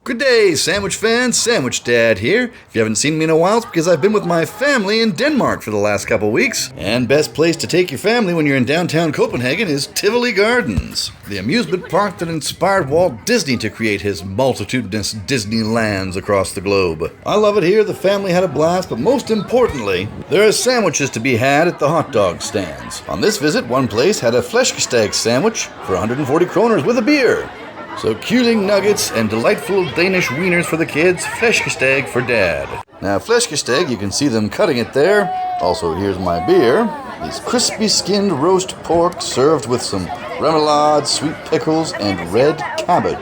Good day, sandwich fans. Sandwich Dad here. If you haven't seen me in a while, it's because I've been with my family in Denmark for the last couple weeks. And best place to take your family when you're in downtown Copenhagen is Tivoli Gardens, the amusement park that inspired Walt Disney to create his multitudinous Disneylands across the globe. I love it here. The family had a blast, but most importantly, there are sandwiches to be had at the hot dog stands. On this visit, one place had a Flæskesteg Sandwich for 140 kroners with a beer. So culing nuggets and delightful Danish wieners for the kids, Flskesteg for Dad. Now Flskesteg, you can see them cutting it there. Also, here's my beer. These crispy skinned roast pork served with some remoulade, sweet pickles, and red cabbage.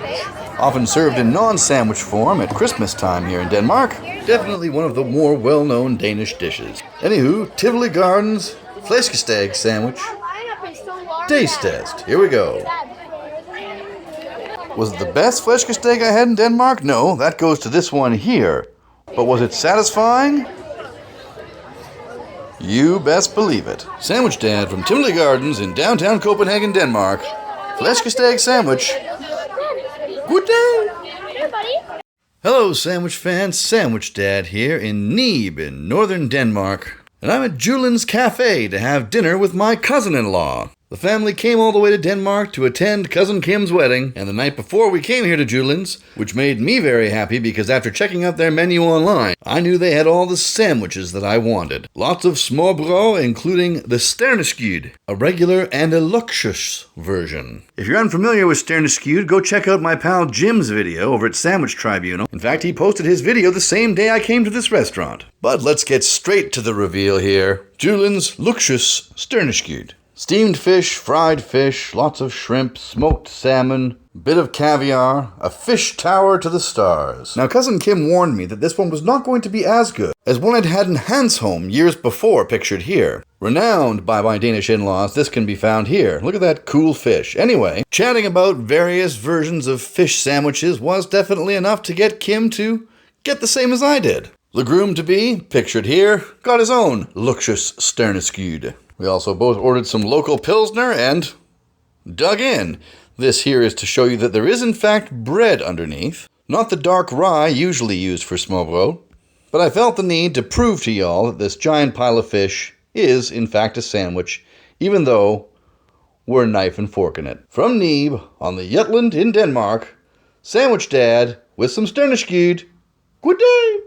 Often served in non-sandwich form at Christmas time here in Denmark. Definitely one of the more well-known Danish dishes. Anywho, Tivoli Gardens, Flæskesteg Sandwich. Taste test. Here we go. Was it the best Flskesteg I had in Denmark? No, that goes to this one here. But was it satisfying? You best believe it. Sandwich Dad from Tivoli Gardens in downtown Copenhagen, Denmark. Flæskesteg Sandwich. Good day! Hello, sandwich fans. Sandwich Dad here in Nibe in northern Denmark. And I'm at Julens Cafe to have dinner with my cousin-in-law. The family came all the way to Denmark to attend Cousin Kim's wedding, and the night before we came here to Julens, which made me very happy because after checking out their menu online, I knew they had all the sandwiches that I wanted. Lots of smørrebrød, including the Stjerneskud, a regular and a luxurious version. If you're unfamiliar with Stjerneskud, go check out my pal Jim's video over at Sandwich Tribunal. In fact, he posted his video the same day I came to this restaurant. But let's get straight to the reveal here. Julens luxurious Stjerneskud. Steamed fish, fried fish, lots of shrimp, smoked salmon, bit of caviar, a fish tower to the stars. Now, Cousin Kim warned me that this one was not going to be as good as one I'd had in Hansholm years before, pictured here. Renowned by my Danish in-laws, this can be found here. Look at that cool fish. Anyway, chatting about various versions of fish sandwiches was definitely enough to get Kim to get the same as I did. The groom-to-be, pictured here, got his own luxurious Stjerneskud. We also both ordered some local Pilsner and dug in. This here is to show you that there is in fact bread underneath. Not the dark rye usually used for smørrebrød. But I felt the need to prove to y'all that this giant pile of fish is in fact a sandwich, even though we're knife and forking it. From Nibe, on the Jutland in Denmark, Sandwich Dad with some Stjerneskud. Good day!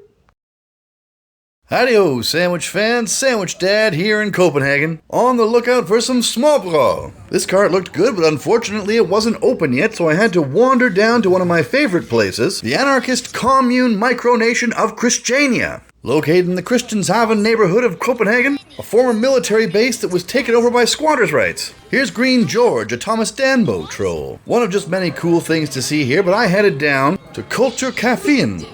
Howdy-o, sandwich fans. Sandwich Dad here in Copenhagen, on the lookout for some smørrebrød. This cart looked good, but unfortunately it wasn't open yet, so I had to wander down to one of my favorite places, the anarchist commune micronation of Christiania. Located in the Christianshavn neighborhood of Copenhagen, a former military base that was taken over by squatters' rights. Here's Green George, a Thomas Danbo troll. One of just many cool things to see here, but I headed down to Culture Caféen,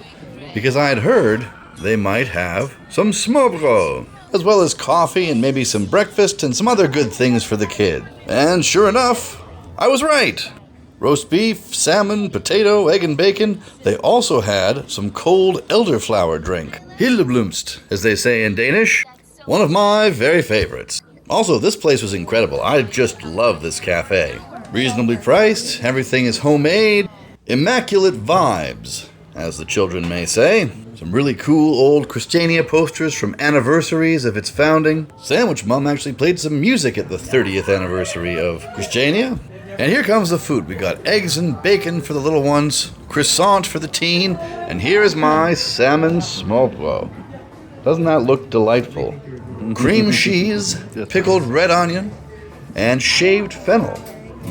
because I had heard they might have some smørrebrød, as well as coffee and maybe some breakfast and some other good things for the kid. And sure enough, I was right. Roast beef, salmon, potato, egg and bacon. They also had some cold elderflower drink. Hildeblomst, as they say in Danish. One of my very favorites. Also, this place was incredible. I just love this cafe. Reasonably priced, everything is homemade. Immaculate vibes, as the children may say. Some really cool old Christiania posters from anniversaries of its founding. Sandwich Mom actually played some music at the 30th anniversary of Christiania. And here comes the food. We got eggs and bacon for the little ones, croissant for the teen, and here is my salmon smørrebrød. Doesn't that look delightful? Cream cheese, pickled red onion, and shaved fennel.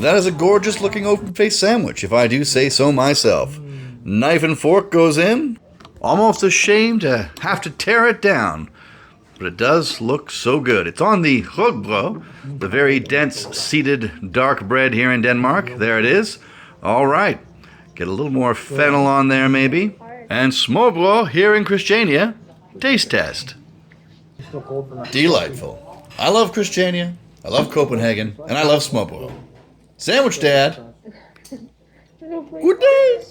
That is a gorgeous looking open-faced sandwich, if I do say so myself. Knife and fork goes in. Almost ashamed to have to tear it down, but it does look so good. It's on the rugbrød, the very dense seeded dark bread here in Denmark. There it is. All right, get a little more fennel on there maybe. And smørrebrød here in Christiania. Taste test. Delightful. I love Christiania, I love Copenhagen, and I love smørrebrød. Sandwich Dad. Good day.